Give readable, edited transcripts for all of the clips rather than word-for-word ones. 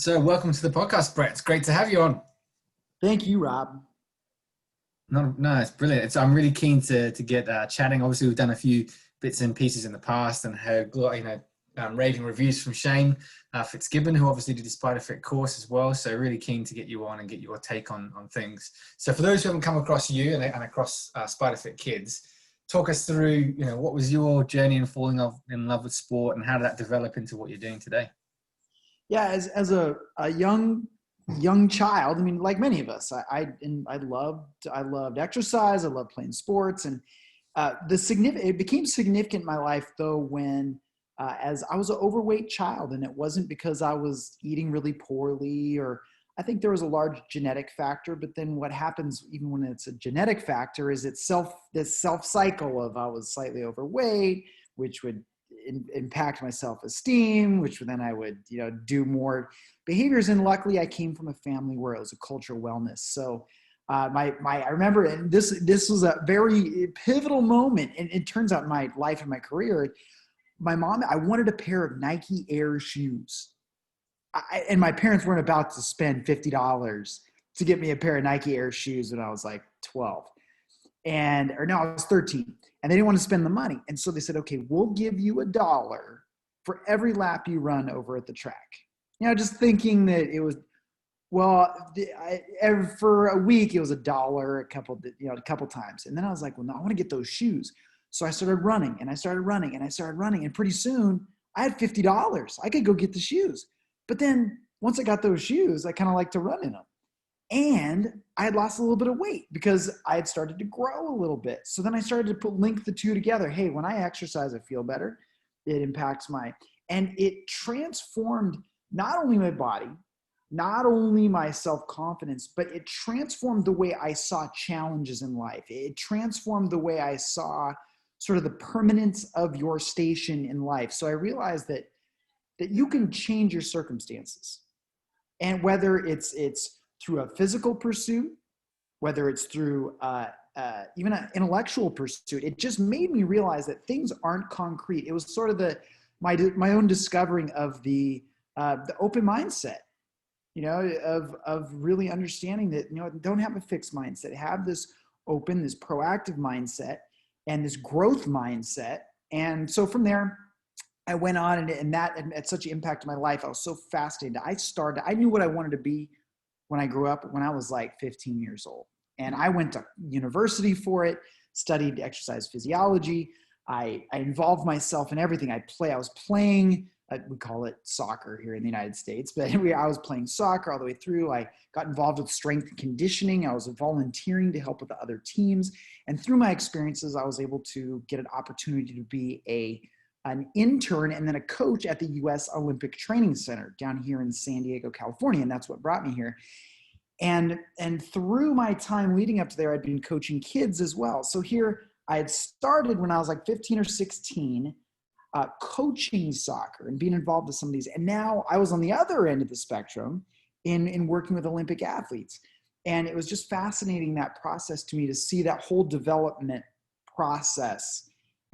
So welcome to the podcast, Brett. It's great to have you on. Thank you, Rob. No, it's brilliant. I'm really keen to get chatting. Obviously, we've done a few bits and pieces in the past and had raving reviews from Shane Fitzgibbon, who obviously did the SPIDERfit course as well. So really keen to get you on and get your take on things. So for those who haven't come across you and across SPIDERfit Kids, talk us through what was your journey in falling in love with sport and how did that develop into what you're doing today? Yeah, as a young child, I mean, like many of us, I loved exercise. I loved playing sports, and it became significant in my life though when as I was an overweight child, and it wasn't because I was eating really poorly, or I think there was a large genetic factor. But then what happens even when it's a genetic factor is this self cycle of I was slightly overweight, which would impact my self-esteem, which then I would, do more behaviors. And luckily I came from a family where it was a cultural wellness. So I remember, and this was a very pivotal moment. And it turns out in my life and my career, my mom, I wanted a pair of Nike Air shoes. And my parents weren't about to spend $50 to get me a pair of Nike Air shoes when I was like 12. I was 13, and they didn't want to spend the money. And so they said, okay, we'll give you $1 for every lap you run over at the track. Just thinking that it was, for a week, it was $1 a couple times. And then I was like, well, no, I want to get those shoes. So I started running and I started running and I started running. And pretty soon I had $50. I could go get the shoes. But then once I got those shoes, I kind of like to run in them. And I had lost a little bit of weight because I had started to grow a little bit. So then I started to link the two together. Hey, when I exercise, I feel better. It impacts and it transformed not only my body, not only my self-confidence, but it transformed the way I saw challenges in life. It transformed the way I saw sort of the permanence of your station in life. So I realized that you can change your circumstances. And whether it's through a physical pursuit, whether it's through even an intellectual pursuit, it just made me realize that things aren't concrete. It was sort of my own discovering of the open mindset, of really understanding that, don't have a fixed mindset, have this open, this proactive mindset and this growth mindset. And so from there, I went on and that had such an impact on my life. I was so fascinated. I knew what I wanted to be when I grew up, when I was like 15 years old. And I went to university for it, studied exercise physiology. I involved myself in everything. I was playing, we call it soccer here in the United States, but I was playing soccer all the way through. I got involved with strength and conditioning. I was volunteering to help with the other teams. And through my experiences, I was able to get an opportunity to be an intern and then a coach at the U.S. Olympic Training Center down here in San Diego, California. And that's what brought me here. And through my time leading up to there, I'd been coaching kids as well. So here I had started when I was like 15 or 16, coaching soccer and being involved with some of these. And now I was on the other end of the spectrum in working with Olympic athletes. And it was just fascinating, that process to me, to see that whole development process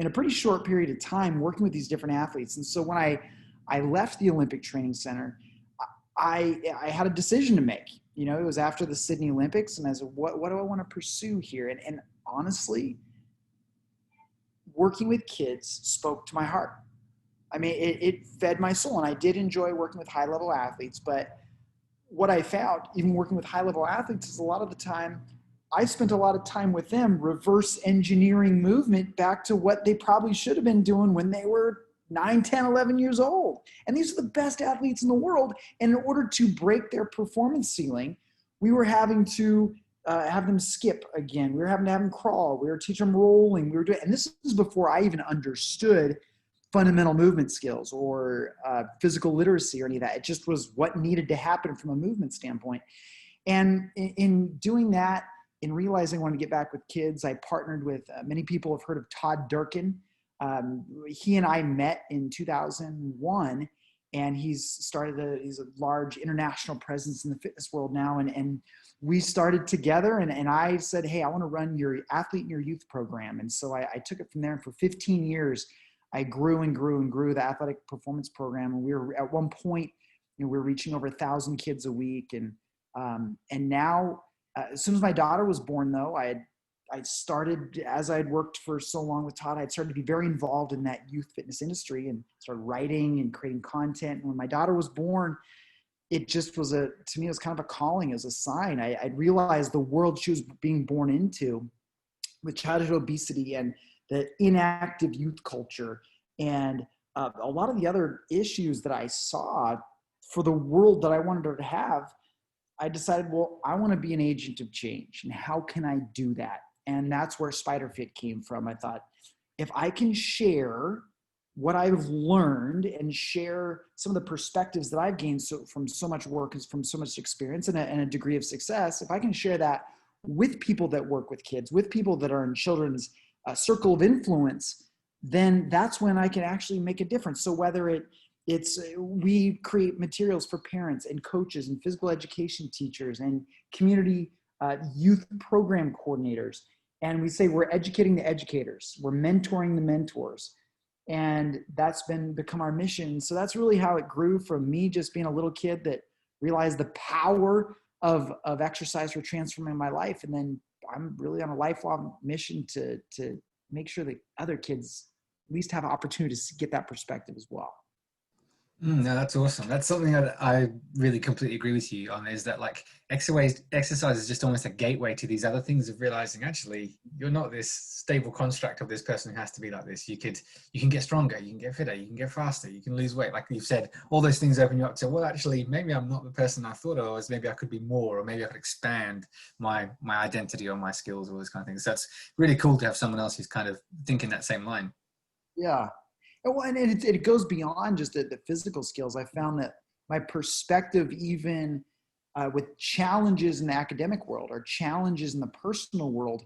in a pretty short period of time working with these different athletes. And so when I left the Olympic Training Center, I had a decision to make. It was after the Sydney Olympics, and I said, what do I want to pursue here? And honestly, working with kids spoke to my heart. I mean, it fed my soul, and I did enjoy working with high-level athletes. But what I found, even working with high-level athletes, is a lot of the time I spent a lot of time with them reverse engineering movement back to what they probably should have been doing when they were 9, 10, 11 years old. And these are the best athletes in the world. And in order to break their performance ceiling, we were having to have them skip again. We were having to have them crawl. We were teaching them rolling. And this is before I even understood fundamental movement skills or physical literacy or any of that. It just was what needed to happen from a movement standpoint. And in doing that, in realizing I wanted to get back with kids, I partnered with many people have heard of Todd Durkin. He and I met in 2001, and he's a large international presence in the fitness world now. And we started together, and I said, hey, I want to run your athlete and your youth program. And so I took it from there. And for 15 years, I grew and grew and grew the athletic performance program. And we were at one point we're reaching over 1,000 kids a week. And now, as soon as my daughter was born, though, I started, as I'd worked for so long with Todd, I'd started to be very involved in that youth fitness industry and started writing and creating content. And when my daughter was born, it just was to me, it was kind of a calling, as a sign. I realized the world she was being born into with childhood obesity and the inactive youth culture and a lot of the other issues that I saw for the world that I wanted her to have. I decided, well, I want to be an agent of change. And how can I do that? And that's where SPIDERfit came from. I thought, if I can share what I've learned and share some of the perspectives that I've gained from so much work, from so much experience and a degree of success, if I can share that with people that work with kids, with people that are in children's circle of influence, then that's when I can actually make a difference. So whether we create materials for parents and coaches and physical education teachers and community youth program coordinators. And we say we're educating the educators, we're mentoring the mentors. And that's become our mission. So that's really how it grew, from me just being a little kid that realized the power of exercise for transforming my life. And then I'm really on a lifelong mission to make sure that other kids at least have opportunities to get that perspective as well. No, that's awesome. That's something that I really completely agree with you on, is that like exercise is just almost a gateway to these other things of realizing actually you're not this stable construct of this person who has to be like this. You can get stronger, you can get fitter, you can get faster, you can lose weight. Like you've said, all those things open you up to, well, actually, maybe I'm not the person I thought I was. Maybe I could be more, or maybe I could expand my identity or my skills, all those kind of things. So that's really cool to have someone else who's kind of thinking that same line. Yeah. Well, and it goes beyond just the physical skills. I found that my perspective, even with challenges in the academic world or challenges in the personal world,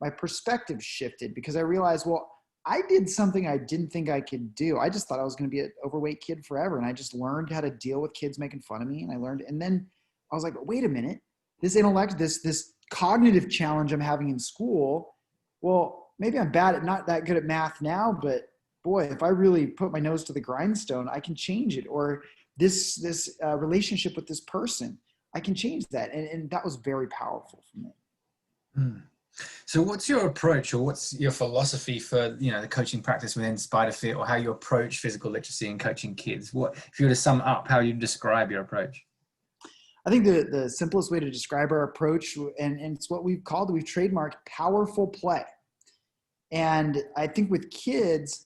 my perspective shifted because I realized, well, I did something I didn't think I could do. I just thought I was going to be an overweight kid forever. And I just learned how to deal with kids making fun of me. And then I was like, wait a minute, this cognitive challenge I'm having in school. Well, maybe I'm not that good at math now, but boy, if I really put my nose to the grindstone, I can change it. Or this relationship with this person, I can change that. And that was very powerful for me. Mm. So what's your approach, or what's your philosophy for, the coaching practice within SPIDERfit, or how you approach physical literacy and coaching kids? What, if you were to sum up, how you describe your approach? I think the simplest way to describe our approach, and it's what we've trademarked powerful play. And I think with kids,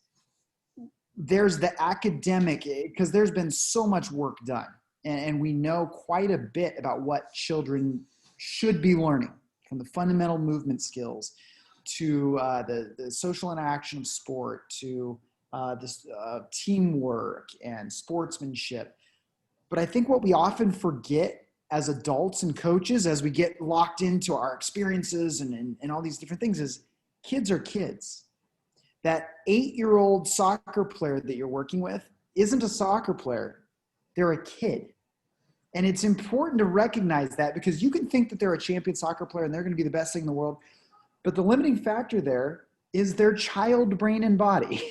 there's the academic, because there's been so much work done, and we know quite a bit about what children should be learning, from the fundamental movement skills to the social interaction of sport to this teamwork and sportsmanship. But I think what we often forget as adults and coaches, as we get locked into our experiences and all these different things, is kids are kids. That 8-year-old soccer player that you're working with isn't a soccer player. They're a kid. And it's important to recognize that, because you can think that they're a champion soccer player and they're going to be the best thing in the world. But the limiting factor there is their child brain and body.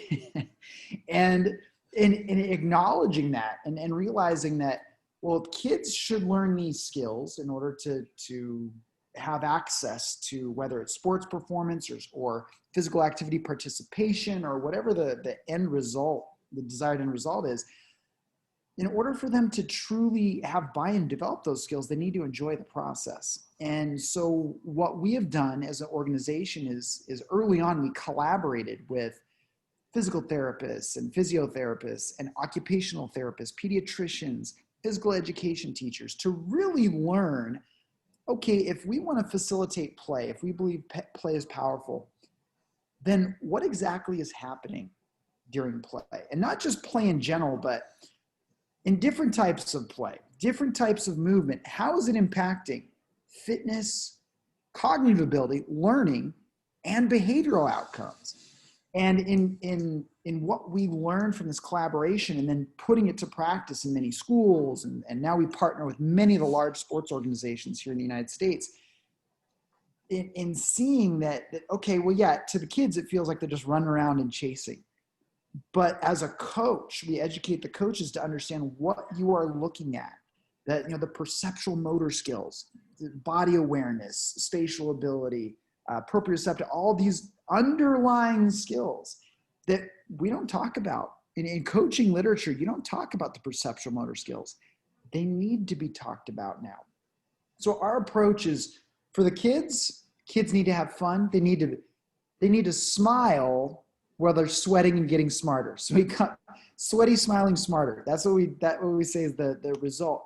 and in acknowledging that and realizing that, well, kids should learn these skills in order to have access to, whether it's sports performance or physical activity participation, or whatever the end result, the desired end result is. In order for them to truly have buy-in, develop those skills, they need to enjoy the process. And so what we have done as an organization is early on, we collaborated with physical therapists and physiotherapists and occupational therapists, pediatricians, physical education teachers, to really learn, okay, if we want to facilitate play, if we believe play is powerful, then what exactly is happening during play? And not just play in general, but in different types of play, different types of movement. How is it impacting fitness, cognitive ability, learning, and behavioral outcomes? And in what we learned from this collaboration and then putting it to practice in many schools, and now we partner with many of the large sports organizations here in the United States, in seeing that, okay, well, yeah, to the kids, it feels like they're just running around and chasing. But as a coach, we educate the coaches to understand what you are looking at, that, you know, the perceptual motor skills, the body awareness, spatial ability, proprioceptive, all these underlying skills that we don't talk about. In coaching literature, you don't talk about the perceptual motor skills. They need to be talked about now. So our approach is, for the kids need to have fun. They need to smile while they're sweating and getting smarter. So we got sweaty, smiling, smarter. That's what we say is the result.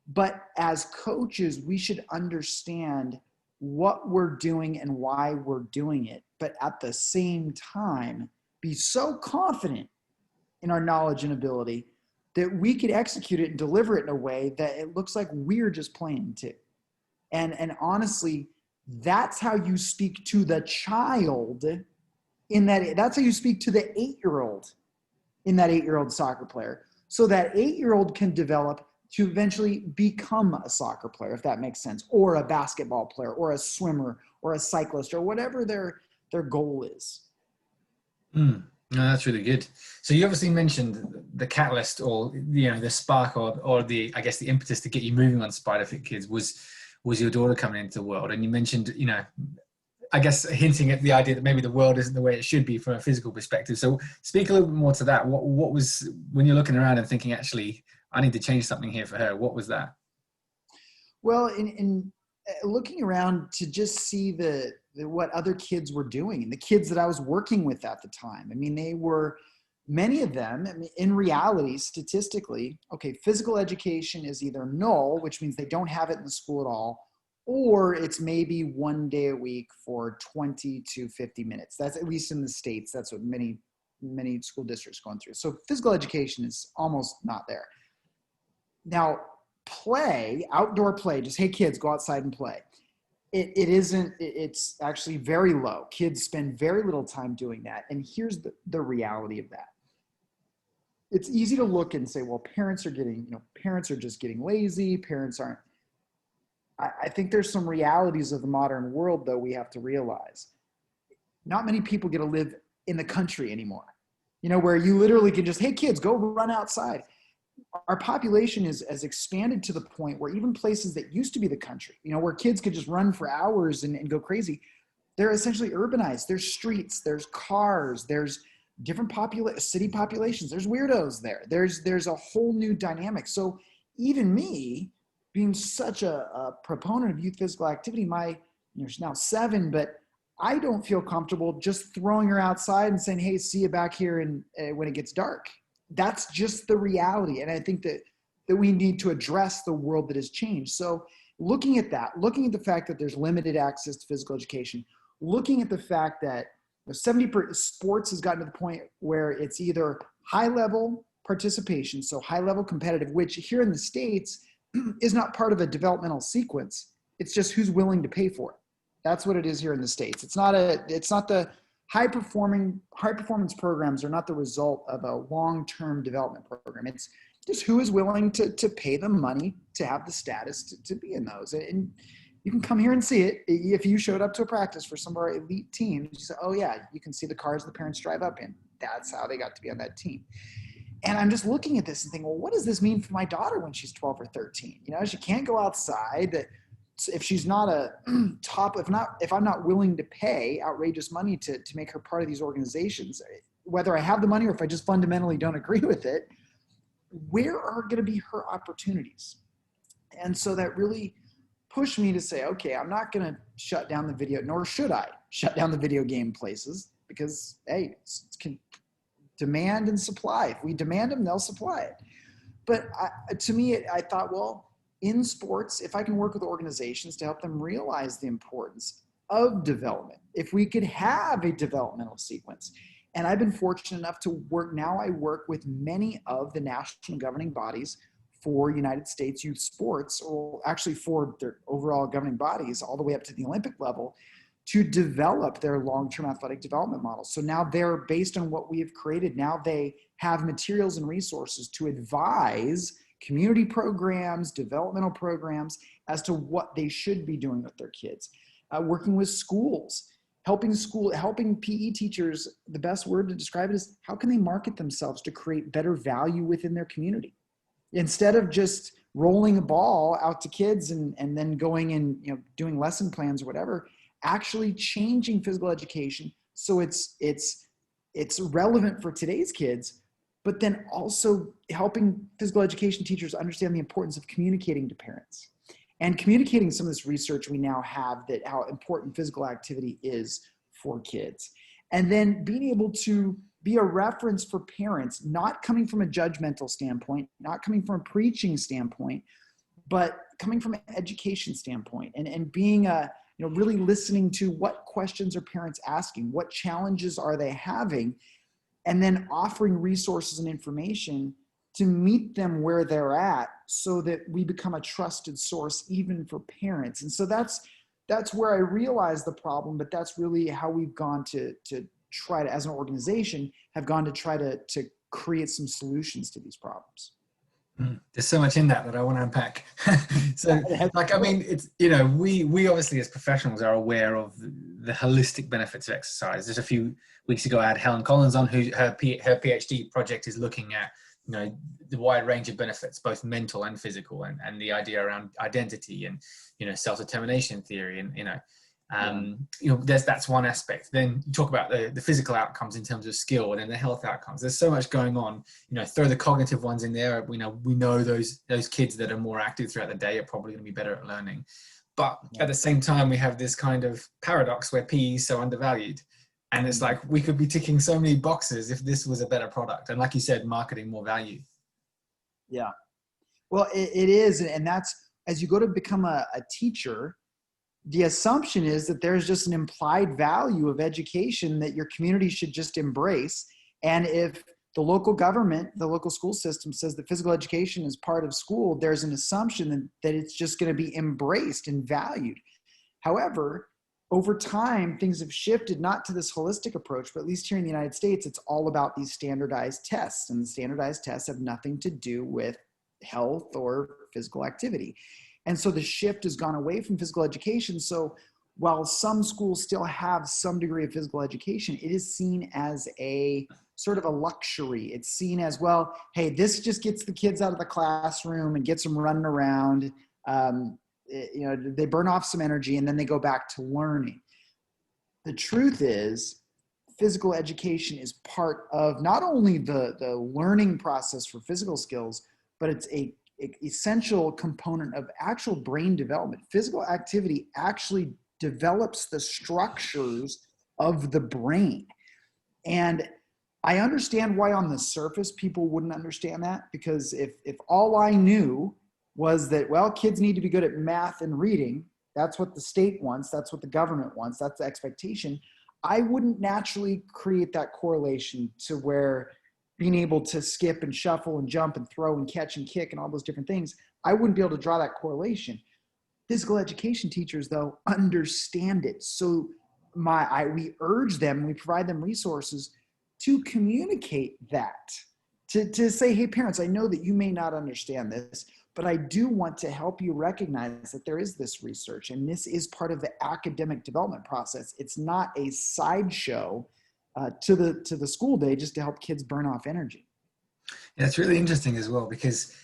But as coaches, we should understand what we're doing and why we're doing it. But at the same time, be so confident in our knowledge and ability that we could execute it and deliver it in a way that it looks like we're just playing too. And honestly, that's how you speak to the child that's how you speak to the 8-year-old in that 8-year-old soccer player. So that 8-year-old can develop to eventually become a soccer player, if that makes sense, or a basketball player, or a swimmer, or a cyclist, or whatever their goal is. No, that's really good. So you obviously mentioned the catalyst, or, you know, the spark, or the, I guess, the impetus to get you moving on SPIDERfit Kids was your daughter coming into the world. And you mentioned, you know, I guess hinting at the idea that maybe the world isn't the way it should be from a physical perspective. So speak a little bit more to that. What was, when you're looking around and thinking, actually, I need to change something here for her, what was that? Well, in looking around to just see what other kids were doing, and the kids that I was working with at the time. I mean, many of them, I mean, in reality, statistically, okay, physical education is either null, which means they don't have it in the school at all, or it's maybe one day a week for 20 to 50 minutes. That's, at least in the States, that's what many school districts are going through. So physical education is almost not there. Now, play, outdoor play, just, hey kids, go outside and play. It's actually very low. Kids spend very little time doing that. And here's the reality of that. It's easy to look and say, well, parents are just getting lazy. Parents aren't. I think there's some realities of the modern world, though, we have to realize. Not many people get to live in the country anymore, you know, where you literally can just, hey kids, go run outside. Our population has expanded to the point where even places that used to be the country, you know, where kids could just run for hours and go crazy, they're essentially urbanized. There's streets, there's cars, there's different city populations, there's weirdos there. There's a whole new dynamic. So even me, being such a proponent of youth physical activity, she's now 7, but I don't feel comfortable just throwing her outside and saying, hey, see you back here when it gets dark. That's just the reality. And I think that we need to address the world that has changed. So looking at the fact that there's limited access to physical education, looking at the fact that 70% sports has gotten to the point where it's either high level participation, so high level competitive, which here in the States is not part of a developmental sequence. It's just who's willing to pay for it. That's what it is here in the States. It's not the high performance programs are not the result of a long-term development program. It's just who is willing to pay the money to have the status to be in those. And you can come here and see it. If you showed up to a practice for some of our elite teams, you say, oh yeah, you can see the cars the parents drive up in. That's how they got to be on that team. And I'm just looking at this and thinking, well, what does this mean for my daughter when she's 12 or 13? You know, she can't go outside. If she's not if I'm not willing to pay outrageous money to make her part of these organizations, whether I have the money or if I just fundamentally don't agree with it, where are going to be her opportunities? And so that really pushed me to say, okay, I'm not going to shut down the video, nor should I shut down the video game places, because, hey, it's demand and supply. If we demand them, they'll supply it. But to me, I thought, well, in sports, if I can work with organizations to help them realize the importance of development, if we could have a developmental sequence. And I've been fortunate enough to I work with many of the national governing bodies for United States youth sports, or actually for their overall governing bodies all the way up to the Olympic level, to develop their long-term athletic development models. So now they're based on what we have created. Now they have materials and resources to advise community programs, developmental programs as to what they should be doing with their kids. Working with schools, helping PE teachers, the best word to describe it is how can they market themselves to create better value within their community? Instead of just rolling a ball out to kids and then going and, you know, doing lesson plans or whatever, actually changing physical education so it's relevant for today's kids, but then also helping physical education teachers understand the importance of communicating to parents and communicating some of this research we now have that how important physical activity is for kids. And then being able to be a reference for parents, not coming from a judgmental standpoint, not coming from a preaching standpoint, but coming from an education standpoint and being a, you know, really listening to what questions are parents asking, what challenges are they having, and then offering resources and information to meet them where they're at so that we become a trusted source even for parents. And so that's where I realized the problem, but that's really how we've gone to try to, as an organization, have gone to try to create some solutions to these problems. There's so much in that I want to unpack. So, like, I mean, it's, you know, we obviously as professionals are aware of the holistic benefits of exercise. Just a few weeks ago, I had Helen Collins on, who her PhD project is looking at, you know, the wide range of benefits, both mental and physical, and the idea around identity and, you know, self-determination theory, and, you know, you know, that's one aspect. Then you talk about the physical outcomes in terms of skill, and then the health outcomes. There's so much going on. You know, throw the cognitive ones in there. We know those kids that are more active throughout the day are probably going to be better at learning. But at the same time, we have this kind of paradox where PE is so undervalued. And it's like, we could be ticking so many boxes if this was a better product. And like you said, marketing more value. Yeah. Well, it is. And that's, as you go to become a teacher, the assumption is that there's just an implied value of education that your community should just embrace. And if the local government, the local school system says that physical education is part of school, there's an assumption that it's just going to be embraced and valued. However, over time, things have shifted not to this holistic approach, but at least here in the United States, it's all about these standardized tests. And the standardized tests have nothing to do with health or physical activity. And so the shift has gone away from physical education. So while some schools still have some degree of physical education, it is seen as a sort of a luxury. It's seen as, well, hey, this just gets the kids out of the classroom and gets them running around. You know, they burn off some energy and then they go back to learning. The truth is, physical education is part of not only the learning process for physical skills, but it's a essential component of actual brain development. Physical activity actually develops the structures of the brain. And I understand why on the surface people wouldn't understand that, because if all I knew was that, well, kids need to be good at math and reading, that's what the state wants, that's what the government wants, that's the expectation, I wouldn't naturally create that correlation to where being able to skip and shuffle and jump and throw and catch and kick and all those different things, I wouldn't be able to draw that correlation. Physical education teachers, though, understand it. So we urge them, we provide them resources to communicate that, to say, hey, parents, I know that you may not understand this, but I do want to help you recognize that there is this research and this is part of the academic development process. It's not a sideshow to the school day just to help kids burn off energy. Yeah, it's really interesting as well, because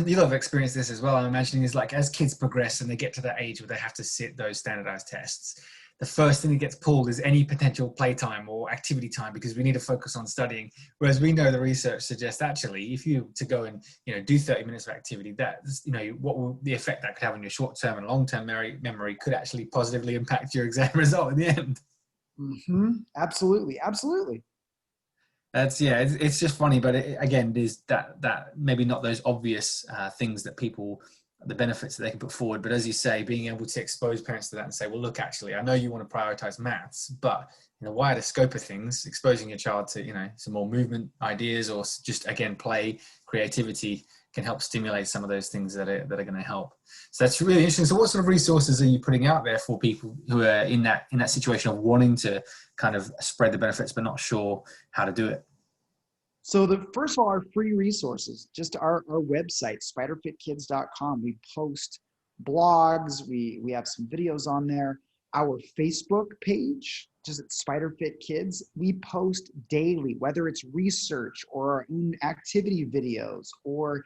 you'll have experienced this as well. I'm imagining is like, as kids progress and they get to that age where they have to sit those standardized tests, the first thing that gets pulled is any potential playtime or activity time, because we need to focus on studying. Whereas we know the research suggests actually, if you to go and, you know, do 30 minutes of activity, that, you know, what will the effect that could have on your short-term and long-term memory could actually positively impact your exam result in the end. Mm-hmm. Absolutely. Absolutely. That's, yeah, it's just funny, but again, there's that maybe not those obvious things that people, the benefits that they can put forward. But as you say, being able to expose parents to that and say, well, look, actually, I know you want to prioritize maths, but in the wider scope of things, exposing your child to, you know, some more movement ideas or just, again, play, creativity can help stimulate some of those things that are going to help. So that's really interesting. So what sort of resources are you putting out there for people who are in that situation of wanting to kind of spread the benefits, but not sure how to do it? So first of all, our free resources, just our website, SPIDERfitKids.com. We post blogs. We have some videos on there. Our Facebook page, just at SPIDERfit Kids, we post daily, whether it's research or our own activity videos or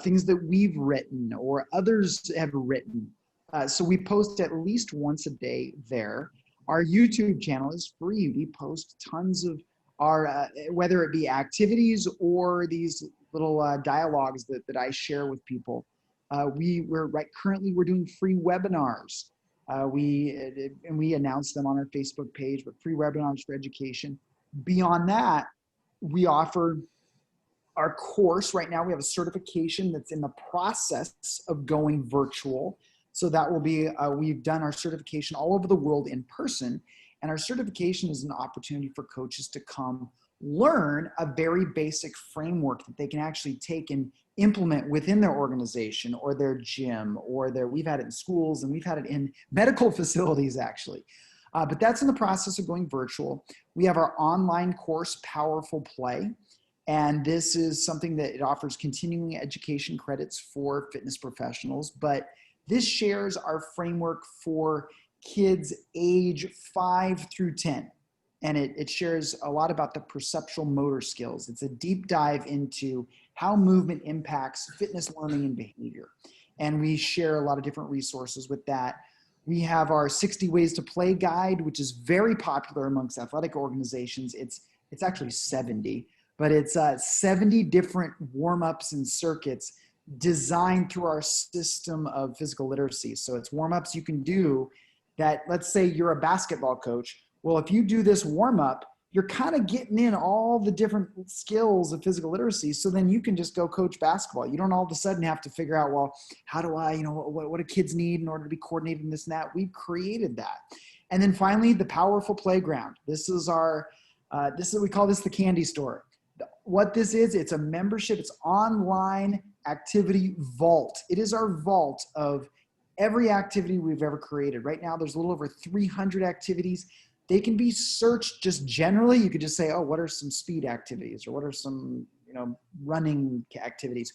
things that we've written or others have written. So we post at least once a day there. Our YouTube channel is free. We post tons of our, whether it be activities or these little dialogues that I share with people. Currently we're doing free webinars. We announce them on our Facebook page, but free webinars for education. Beyond that, we offer our course. Right now we have a certification that's in the process of going virtual. So that will be, we've done our certification all over the world in person. And our certification is an opportunity for coaches to come learn a very basic framework that they can actually take and implement within their organization or their gym or we've had it in schools and we've had it in medical facilities actually. But that's in the process of going virtual. We have our online course, Powerful Play. And this is something that it offers continuing education credits for fitness professionals, but this shares our framework for kids age 5 through 10. And it shares a lot about the perceptual motor skills. It's a deep dive into how movement impacts fitness learning and behavior. And we share a lot of different resources with that. We have our 60 Ways to Play guide, which is very popular amongst athletic organizations. It's actually 70, but it's 70 different warm-ups and circuits designed through our system of physical literacy. So it's warm-ups you can do that, let's say you're a basketball coach. Well, if you do this warm-up, you're kind of getting in all the different skills of physical literacy. So then you can just go coach basketball. You don't all of a sudden have to figure out, well, how do I, what do kids need in order to be coordinated in this and that? We've created that. And then finally, the Powerful Playground. This is we call this the candy store. What this is, it's a membership, it's online activity vault. It is our vault of every activity we've ever created. Right now, there's a little over 300 activities. They can be searched just generally. You could just say, oh, what are some speed activities or what are some, running activities?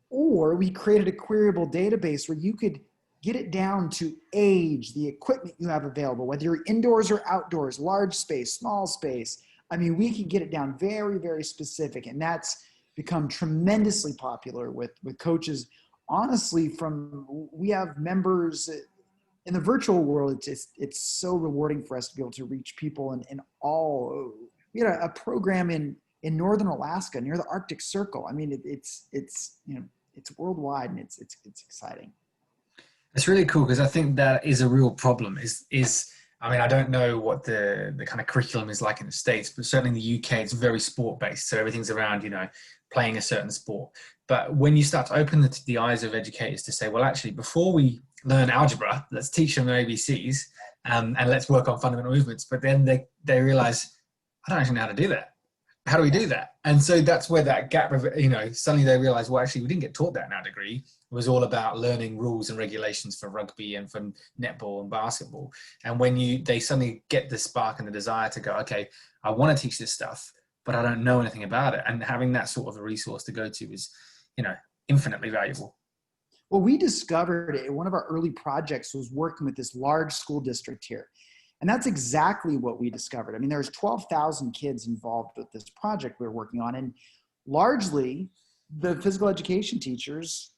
Or we created a queryable database where you could get it down to age, the equipment you have available, whether you're indoors or outdoors, large space, small space. I mean, we can get it down very, very specific. And that's become tremendously popular with coaches. Honestly, we have members in the virtual world. It's so rewarding for us to be able to reach people in all. We had a program in northern Alaska near the Arctic Circle. I mean, it's worldwide and it's exciting. It's really cool because I think that is a real problem. I mean, I don't know what the kind of curriculum is like in the States, but certainly in the UK, it's very sport-based. So everything's around, playing a certain sport. But when you start to open the eyes of educators to say, well, actually, before we learn algebra, let's teach them ABCs and let's work on fundamental movements. But then they realize, I don't actually know how to do that. How do we do that? And so that's where that gap, suddenly they realize, well, actually, we didn't get taught that in our degree. It was all about learning rules and regulations for rugby and for netball and basketball. And when they suddenly get the spark and the desire to go, okay, I want to teach this stuff, but I don't know anything about it. And having that sort of a resource to go to is, infinitely valuable. Well, we discovered it. One of our early projects was working with this large school district here. And that's exactly what we discovered. I mean, there's 12,000 kids involved with this project we were working on. And largely, the physical education teachers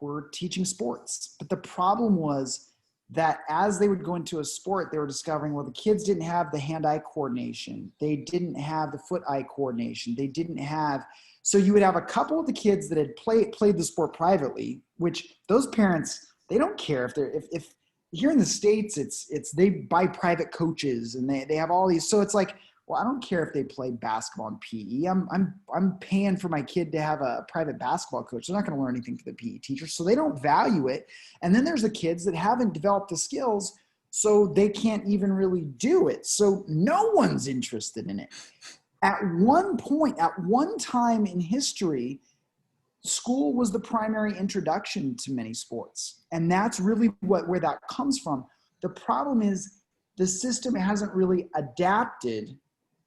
were teaching sports. But the problem was that as they would go into a sport, they were discovering, well, the kids didn't have the hand-eye coordination. They didn't have the foot-eye coordination. They didn't have, so you would have a couple of the kids that had played the sport privately, which those parents, they don't care if here in the States, it's they buy private coaches and they have all these. So it's like, well, I don't care if they play basketball and PE. I'm paying for my kid to have a private basketball coach. They're not going to learn anything from the PE teacher, so they don't value it. And then there's the kids that haven't developed the skills, so they can't even really do it. So no one's interested in it. At one point, at one time in history, school was the primary introduction to many sports. And that's really where that comes from. The problem is the system hasn't really adapted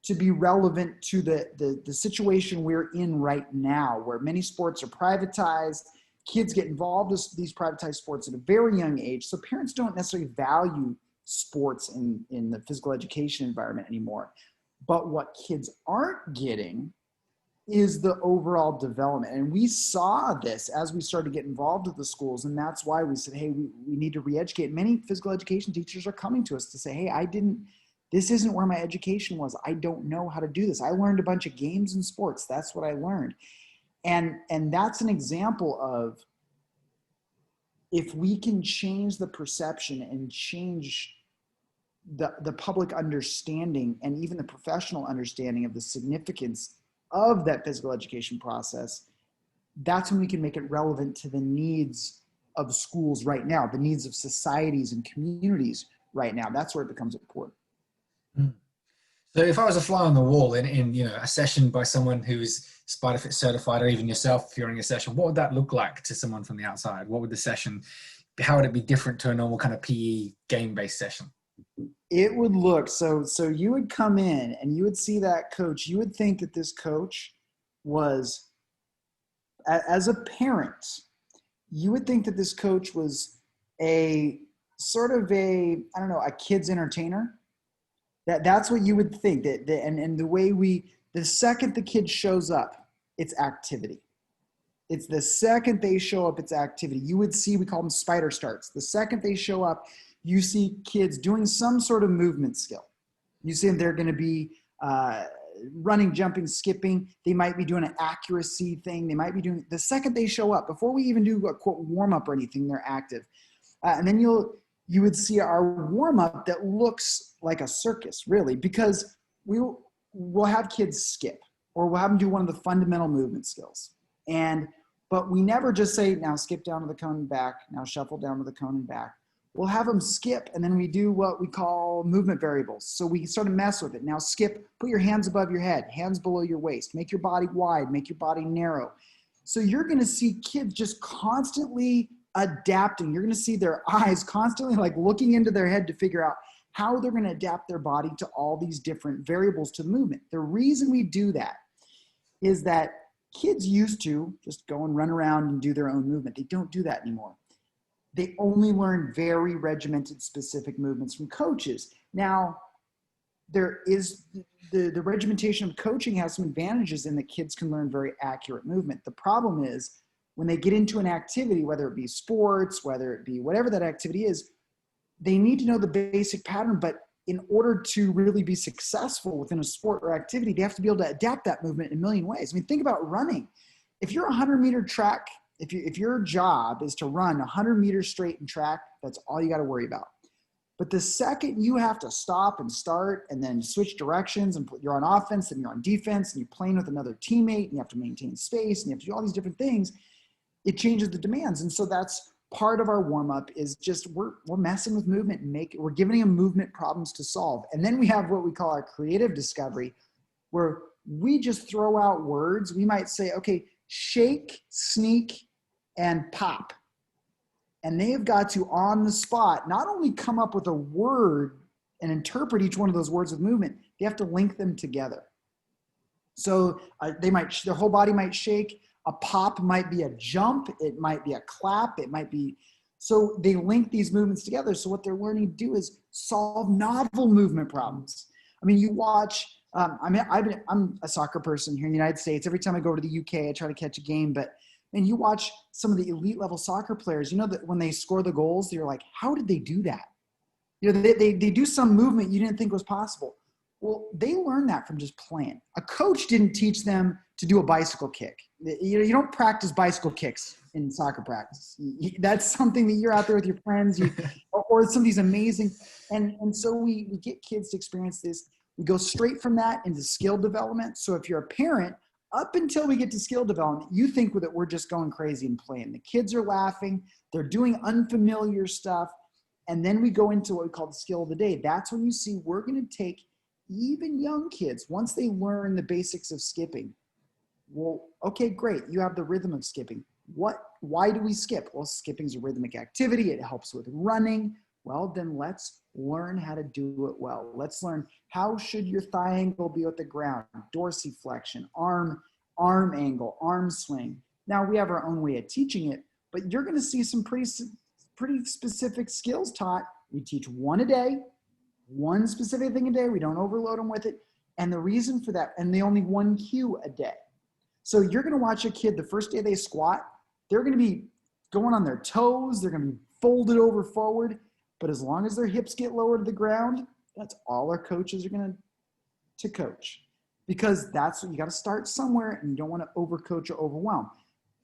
to be relevant to the situation we're in right now, where many sports are privatized. Kids get involved in these privatized sports at a very young age. So parents don't necessarily value sports in the physical education environment anymore. But what kids aren't getting is the overall development. And we saw this as we started to get involved with the schools. And that's why we said, hey, we need to re-educate. Many physical education teachers are coming to us to say, hey, this isn't where my education was. I don't know how to do this. I learned a bunch of games and sports. That's what I learned. And that's an example of, if we can change the perception and change the public understanding and even the professional understanding of the significance of that physical education process, that's when we can make it relevant to the needs of schools right now, the needs of societies and communities right now. That's where it becomes important. So if I was a fly on the wall in a session by someone who's SPIDERfit certified, or even yourself, if you're in a session, what would that look like to someone from the outside? What would the session, how would it be different to a normal kind of PE game-based session? It would look, so you would come in and you would see that coach. You would think that this coach was, as a parent, you would think that this coach was a sort of a kid's entertainer. That's what you would think. And the way the second the kid shows up, it's activity. It's the second they show up, it's activity. You would see, we call them spider starts. The second they show up, you see kids doing some sort of movement skill. You see them, they're going to be running, jumping, skipping. They might be doing an accuracy thing. They might be doing, the second they show up, before we even do a quote warm up or anything, they're active. And then you would see our warm up that looks like a circus, really, because we'll have kids skip, or we'll have them do one of the fundamental movement skills. But we never just say, now skip down to the cone and back, now shuffle down to the cone and back. We'll have them skip, and then we do what we call movement variables. So we sort of mess with it. Now skip, put your hands above your head, hands below your waist, make your body wide, make your body narrow. So you're going to see kids just constantly adapting. You're going to see their eyes constantly like looking into their head to figure out how they're going to adapt their body to all these different variables to movement. The reason we do that is that kids used to just go and run around and do their own movement. They don't do that anymore. They only learn very regimented, specific movements from coaches. Now, there is the regimentation of coaching has some advantages in that kids can learn very accurate movement. The problem is when they get into an activity, whether it be sports, whether it be whatever that activity is, they need to know the basic pattern, but in order to really be successful within a sport or activity, they have to be able to adapt that movement in a million ways. I mean, think about running. If you're a 100-meter track, if your job is to run 100 meters straight in track, that's all you got to worry about. But the second you have to stop and start and then switch directions and you're on offense and you're on defense and you're playing with another teammate and you have to maintain space and you have to do all these different things, it changes the demands. And so that's part of our warm-up is just we're messing with movement and we're giving them movement problems to solve. And then we have what we call our creative discovery, where we just throw out words. We might say, okay, shake, sneak, and pop. And they've got to, on the spot, not only come up with a word and interpret each one of those words with movement, they have to link them together. So their whole body might shake. A pop might be a jump. It might be a clap. It might be, so they link these movements together. So what they're learning to do is solve novel movement problems. I mean, you watch, I'm a soccer person here in the United States. Every time I go over to the UK, I try to catch a game, but and you watch some of the elite level soccer players, you know that when they score the goals, you're like, how did they do that? You know, they do some movement you didn't think was possible. Well, they learned that from just playing. A coach didn't teach them to do a bicycle kick. You don't practice bicycle kicks in soccer practice. That's something that you're out there with your friends, or some of these amazing. And so we get kids to experience this. We go straight from that into skill development. So if you're a parent, up until we get to skill development, you think that we're just going crazy and playing. The kids are laughing. They're doing unfamiliar stuff. And then we go into what we call the skill of the day. That's when you see we're going to take even young kids, once they learn the basics of skipping. Well, okay, great. You have the rhythm of skipping. Why do we skip? Well, skipping is a rhythmic activity. It helps with running. Well, then let's learn how to do it well. Let's learn how should your thigh angle be with the ground, dorsiflexion, arm angle, arm swing. Now we have our own way of teaching it, but you're going to see some pretty specific skills taught We teach one a day, one specific thing a day. We don't overload them with it. And the reason for that, and they only one cue a day. So you're going to watch a kid the first day they squat, they're going to be going on their toes. They're going to be folded over forward. But as long as their hips get lower to the ground, that's all our coaches are going to coach. Because that's what you got to start somewhere, and you don't want to overcoach or overwhelm.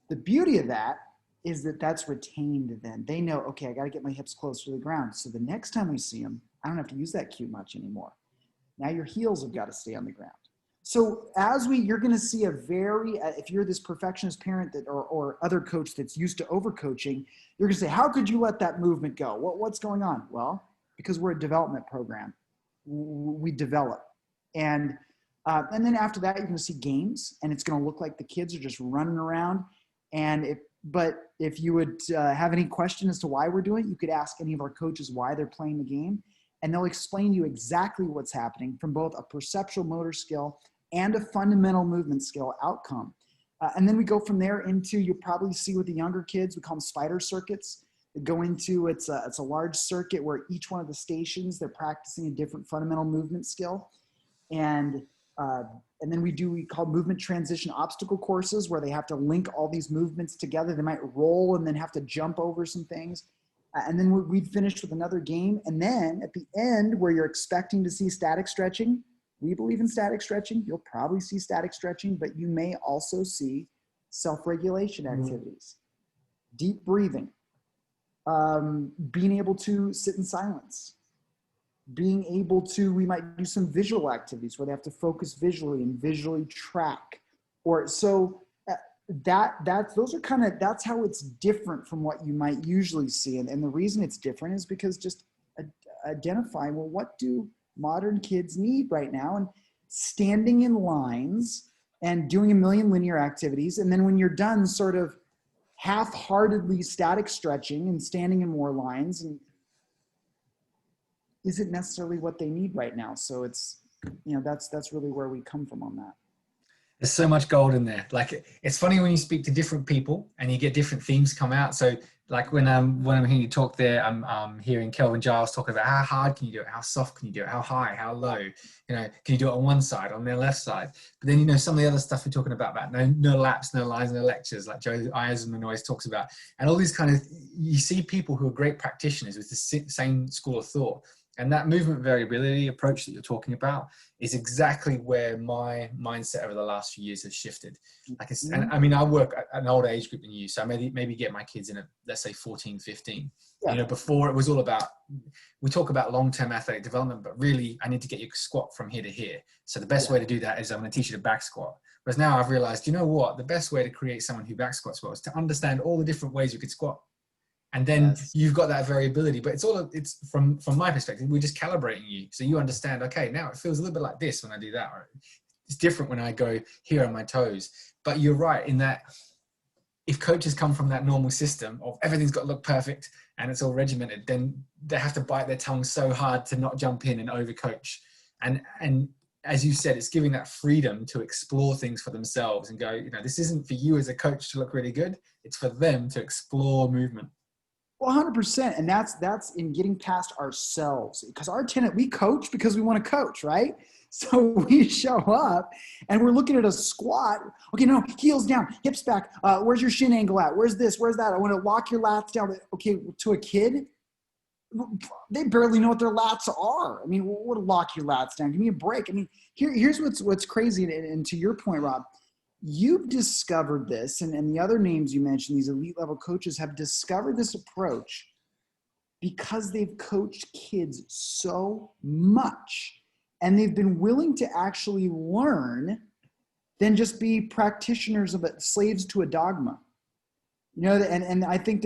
The beauty of that is that that's retained then. They know, okay, I got to get my hips closer to the ground. So the next time we see them, I don't have to use that cue much anymore. Now your heels have got to stay on the ground. So you're going to see if you're this perfectionist parent or other coach that's used to overcoaching, you're going to say, how could you let that movement go? What's going on? Well, because we're a development program. We develop. And then after that, you're going to see games, and it's going to look like the kids are just running around. But if you would have any question as to why we're doing it, you could ask any of our coaches why they're playing the game, and they'll explain to you exactly what's happening from both a perceptual motor skill and a fundamental movement skill outcome. And then we go from there into, you'll probably see with the younger kids, we call them spider circuits. They go into, it's a large circuit where each one of the stations, they're practicing a different fundamental movement skill. And then we call movement transition obstacle courses, where they have to link all these movements together. They might roll and then have to jump over some things. And then we'd finish with another game. And then at the end, where you're expecting to see static stretching, we believe in static stretching. You'll probably see static stretching, but you may also see self-regulation activities, deep breathing, being able to sit in silence, being able to, we might do some visual activities where they have to focus visually and visually track. That's how it's different from what you might usually see. And the reason it's different is because just identify, well, what do modern kids need right now? And standing in lines and doing a million linear activities. And then when you're done, sort of half-heartedly static stretching and standing in more lines, and isn't necessarily what they need right now. So it's, that's really where we come from on that. There's so much gold in there. Like, it's funny when you speak to different people and you get different themes come out. So like when I'm hearing you talk there, I'm hearing Kelvin Giles talk about how hard can you do it? How soft can you do it? How high, how low? Can you do it on one side, on the left side? But then, some of the other stuff we're talking about no laps, no lines, no lectures, like Joe Eisenman always talks about. And all these you see people who are great practitioners with the same school of thought. And that movement variability approach that you're talking about is exactly where my mindset over the last few years has shifted. And I mean, I work at an older age group than you, so maybe get my kids in let's say 14, 15. Yeah. Before it was all about, we talk about long-term athletic development, but really I need to get you squat from here to here. So the best way to do that is I'm going to teach you to back squat. Whereas now I've realized, the best way to create someone who back squats well is to understand all the different ways you could squat. And then you've got that variability, but it's from my perspective, we're just calibrating you. So you understand, okay, now it feels a little bit like this when I do that, or it's different when I go here on my toes. But you're right in that if coaches come from that normal system of everything's got to look perfect and it's all regimented, then they have to bite their tongue so hard to not jump in and overcoach. And as you said, it's giving that freedom to explore things for themselves and go, this isn't for you as a coach to look really good. It's for them to explore movement. Well, 100%. And that's in getting past ourselves, because our tenant, we coach because we want to coach, right? So we show up and we're looking at a squat. Okay, no, heels down, hips back. Where's your shin angle at? Where's this? Where's that? I want to lock your lats down. Okay, to a kid, they barely know what their lats are. I mean, what to lock your lats down? Give me a break. I mean, here's what's crazy. And to your point, Rob, you've discovered this, and the other names you mentioned, these elite level coaches, have discovered this approach because they've coached kids so much, and they've been willing to actually learn than just be practitioners of it, slaves to a dogma. And I think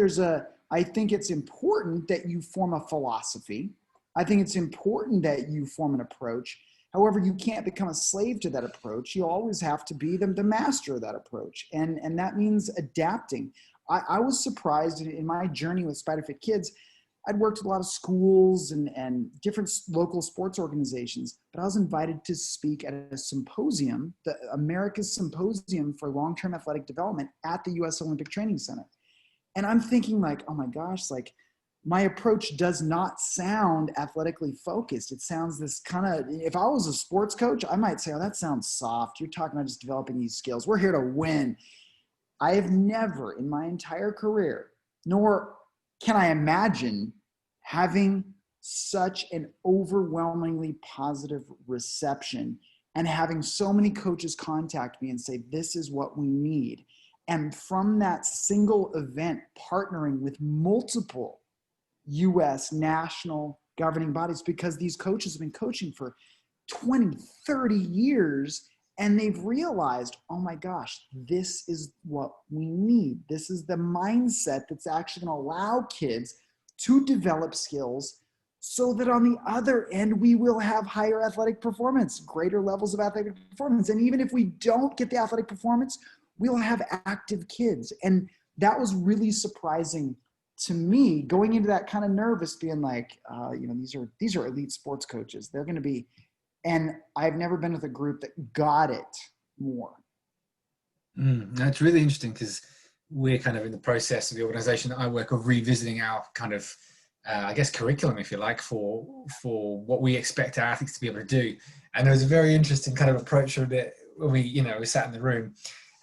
I think it's important that you form a philosophy. I think it's important that you form an approach. However, you can't become a slave to that approach. You always have to be the master of that approach. And that means adapting. I was surprised in my journey with SPIDERfit Kids. I'd worked with a lot of schools and different local sports organizations, but I was invited to speak at a symposium, the America's Symposium for Long-Term Athletic Development at the U.S. Olympic Training Center. And I'm thinking like, oh my gosh, like my approach does not sound athletically focused. It sounds this kind of, if I was a sports coach, I might say, oh, that sounds soft. You're talking about just developing these skills. We're here to win. I have never in my entire career, nor can I imagine having such an overwhelmingly positive reception and having so many coaches contact me and say, this is what we need. And from that single event, partnering with multiple US national governing bodies, because these coaches have been coaching for 20, 30 years, and they've realized, oh my gosh, this is what we need. This is the mindset that's actually going to allow kids to develop skills so that on the other end, we will have higher athletic performance, greater levels of athletic performance. And even if we don't get the athletic performance, we'll have active kids. And that was really surprising to me, going into that kind of nervous, being like, these are elite sports coaches. They're going to be, and I've never been with a group that got it more. That's really interesting, because we're kind of in the process of the organization that I work of revisiting our kind of, I guess, curriculum, if you like, for what we expect our athletes to be able to do. And there was a very interesting kind of approach of it when we sat in the room,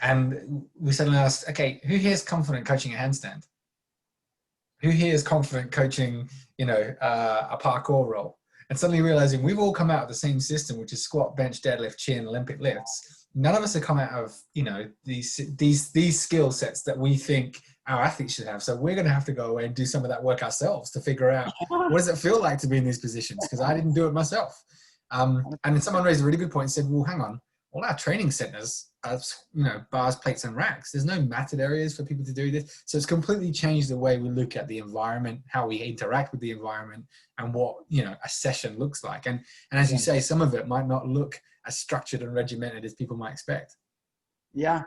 and we suddenly asked, okay, who here is confident coaching a handstand? Who here is confident coaching, a parkour roll? And suddenly realizing we've all come out of the same system, which is squat, bench, deadlift, chin, Olympic lifts. None of us have come out of, these skill sets that we think our athletes should have. So we're going to have to go away and do some of that work ourselves to figure out what does it feel like to be in these positions? Because I didn't do it myself. And then someone raised a really good point and said, well, hang on, all our training centers are, bars, plates, and racks. There's no matted areas for people to do this. So it's completely changed the way we look at the environment, how we interact with the environment, and what, a session looks like. And as you say, some of it might not look as structured and regimented as people might expect. Yeah,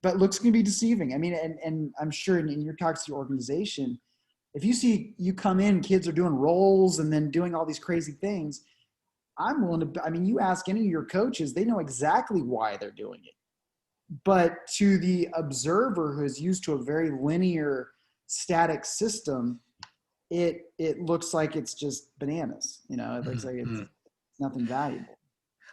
but looks can be deceiving. I mean, and I'm sure in your talks to your organization, if you see you come in, kids are doing rolls and then doing all these crazy things, I'm willing to, you ask any of your coaches, they know exactly why they're doing it. But to the observer who is used to a very linear, static system, it looks like it's just bananas. It looks like it's nothing valuable.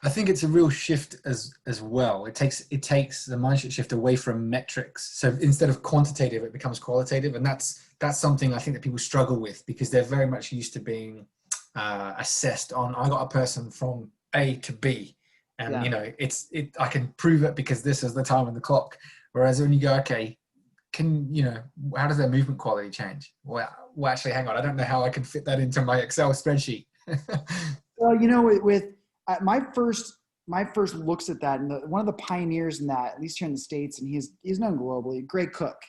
I think it's a real shift as well. It takes the mindset shift away from metrics. So instead of quantitative, it becomes qualitative, and that's something I think that people struggle with, because they're very much used to being assessed on, I got a person from A to B, and I can prove it because this is the time on the clock. Whereas when you go, okay, how does their movement quality change? Well, actually, hang on, I don't know how I can fit that into my Excel spreadsheet. Well, with my first looks at that, and one of the pioneers in that, at least here in the States, and he's known globally, Greg Cook,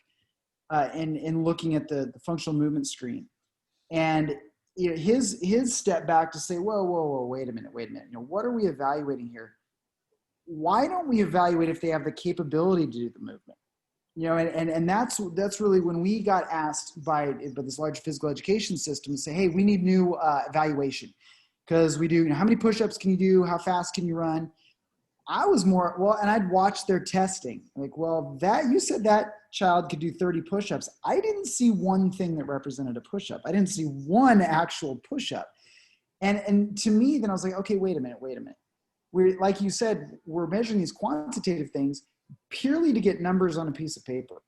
in looking at the functional movement screen, and his step back to say, whoa, wait a minute. What are we evaluating here? Why don't we evaluate if they have the capability to do the movement? And that's really when we got asked by this large physical education system to say, hey, we need new evaluation, because we do, how many push-ups can you do? How fast can you run? I was more, and I'd watch their testing. Like, you said that child could do 30 push-ups. I didn't see one thing that represented a push-up. I didn't see one actual push-up. And to me, then I was like, okay, wait a minute. We're, like you said, we're measuring these quantitative things purely to get numbers on a piece of paper.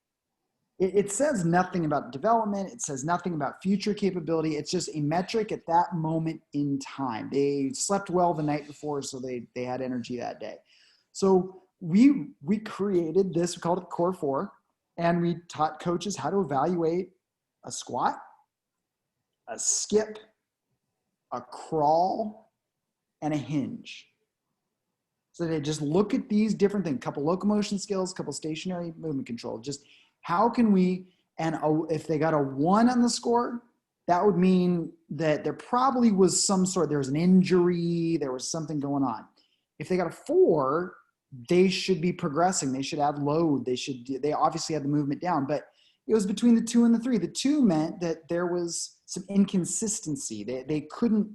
It says nothing about development. It says nothing about future capability. It's just a metric at that moment in time. They slept well the night before, so they had energy that day. So we created this, we called it Core 4, and we taught coaches how to evaluate a squat, a skip, a crawl, and a hinge. So they just look at these different things, a couple locomotion skills, a couple stationary movement control. Just how can we, and if they got a 1 on the score, that would mean that there probably was there was an injury, there was something going on. If they got a 4, they should be progressing. They should add load. They obviously had the movement down, but it was between the 2 and the 3. The 2 meant that there was some inconsistency. They couldn't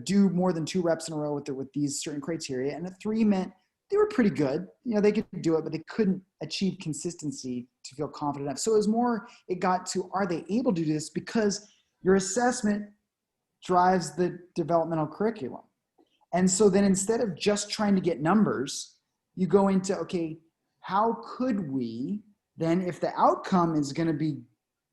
do more than 2 reps in a row with these certain criteria. And the 3 meant they were pretty good. They could do it, but they couldn't achieve consistency to feel confident enough. So it was more, it got to, are they able to do this? Because Your assessment drives the developmental curriculum. And so then instead of just trying to get numbers, you go into, okay, how could we then, if the outcome is going to be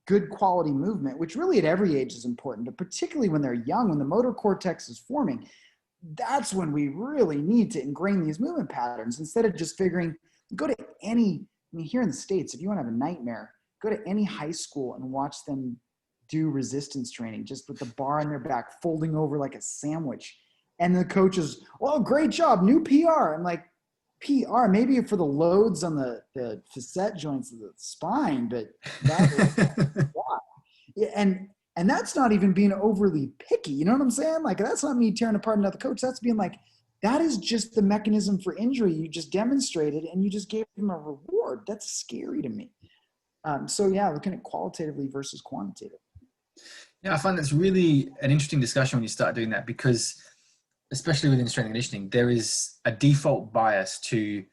good quality movement, which really at every age is important, but particularly when they're young, when the motor cortex is forming, that's when we really need to ingrain these movement patterns instead of just figuring, go to any, I mean, here in the States, if you want to have a nightmare, go to any high school and watch them do resistance training just with the bar on their back, folding over like a sandwich. And the coach is, well, great job, new PR. I'm like, PR, maybe for the loads on the facet joints of the spine, but that is why. Yeah, and that's not even being overly picky. You know what I'm saying? Like, that's not me tearing apart another coach. That's being like, that is just the mechanism for injury you just demonstrated, and you just gave them a reward. That's scary to me. So yeah, looking at qualitatively versus quantitative. Yeah, I find that's really an interesting discussion when you start doing that, because especially within strength and conditioning, there is a default bias to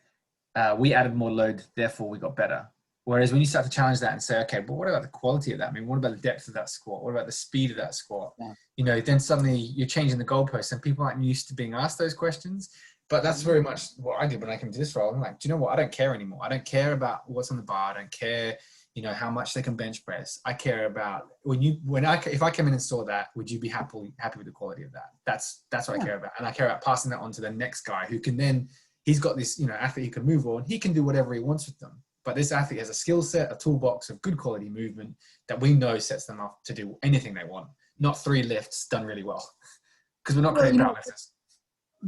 we added more load, therefore we got better. Whereas when you start to challenge that and say, okay, but what about the quality of that? I mean, what about the depth of that squat? What about the speed of that squat? Yeah. You know, then suddenly you're changing the goalposts, and people aren't used to being asked those questions. But that's very much what I did when I came to this role. I'm like, do you know what? I don't care anymore. I don't care about what's on the bar. I don't care, you know, how much they can bench press. I care about if I came in and saw that, would you be happy with the quality of that? That's what I care about. And I care about passing that on to the next guy who can then, he's got this, you know, athlete he can move on. He can do whatever he wants with them. But this athlete has a skill set, a toolbox of good quality movement that we know sets them up to do anything they want, not 3 lifts done really well. Because we're not creating powerlifters.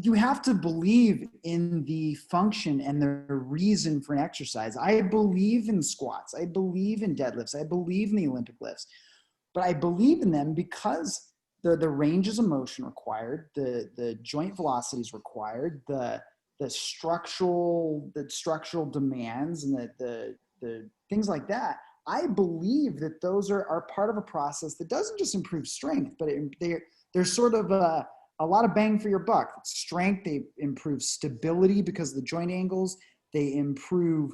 You have to believe in the function and the reason for an exercise. I believe in squats. I believe in deadlifts. I believe in the Olympic lifts. But I believe in them because the ranges of motion required, the joint velocities required, the structural demands, and the things like that. I believe that those are part of a process that doesn't just improve strength, but they're sort of a lot of bang for your buck. Strength, they improve stability because of the joint angles. They improve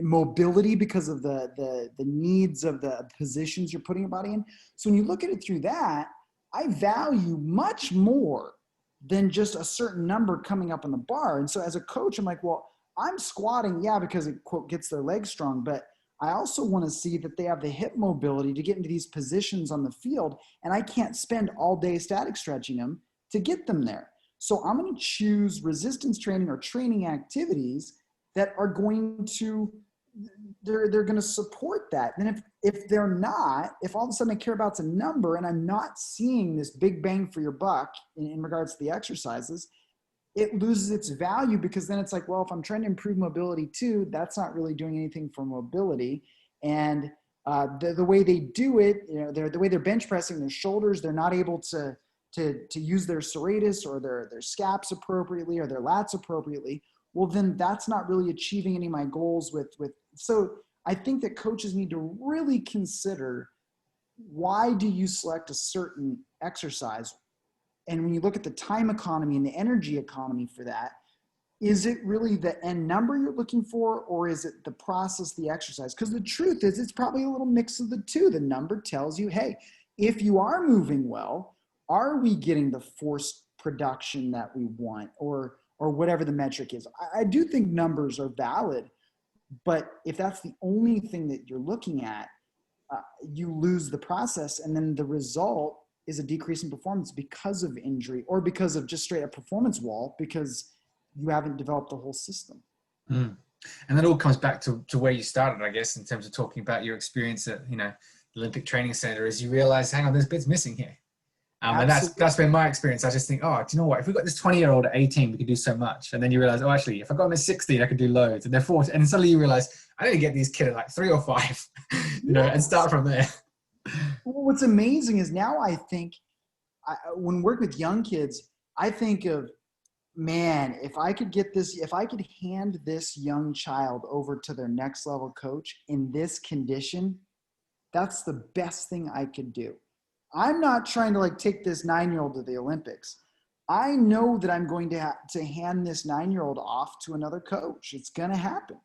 mobility because of the needs of the positions you're putting your body in. So when you look at it through that, I value much more than just a certain number coming up on the bar. And so as a coach, I'm like, well, I'm squatting, yeah, because it, quote, gets their legs strong, but I also want to see that they have the hip mobility to get into these positions on the field, and I can't spend all day static stretching them to get them there. So I'm going to choose resistance training or training activities that are going to, they're going to support that. And if they're not, if all of a sudden I care about a number and I'm not seeing this big bang for your buck in regards to the exercises, it loses its value, because then it's like, well, if I'm trying to improve mobility too, that's not really doing anything for mobility. And the way they do it, you know, the way they're bench pressing their shoulders, they're not able to use their serratus or their scaps appropriately or their lats appropriately. Well, then that's not really achieving any of my goals with. So I think that coaches need to really consider, why do you select a certain exercise? And when you look at the time economy and the energy economy for that, is it really the end number you're looking for, or is it the process, the exercise? Because the truth is, it's probably a little mix of the two. The number tells you, hey, if you are moving well, are we getting the force production that we want, or whatever the metric is? I do think numbers are valid, but if that's the only thing that you're looking at, you lose the process, and then the result is a decrease in performance because of injury, or because of just straight up performance wall, because you haven't developed the whole system. And that all comes back to where you started, I guess, in terms of talking about your experience at, you know, the Olympic Training Center, as you realize, hang on, there's bits missing here. And that's been my experience. I just think, oh, do you know what? If we got this 20-year-old at 18, we could do so much. And then you realize, oh, actually, if I got them at 16, I could do loads. And they're 40. And suddenly you realize, I need to get these kids at like 3 or 5, you know, and start from there. Well, what's amazing is now I think, when working with young kids, I think of, man, if I could hand this young child over to their next level coach in this condition, that's the best thing I could do. I'm not trying to like take this 9-year-old to the Olympics. I know that I'm going to hand this 9-year-old off to another coach. It's going to happen.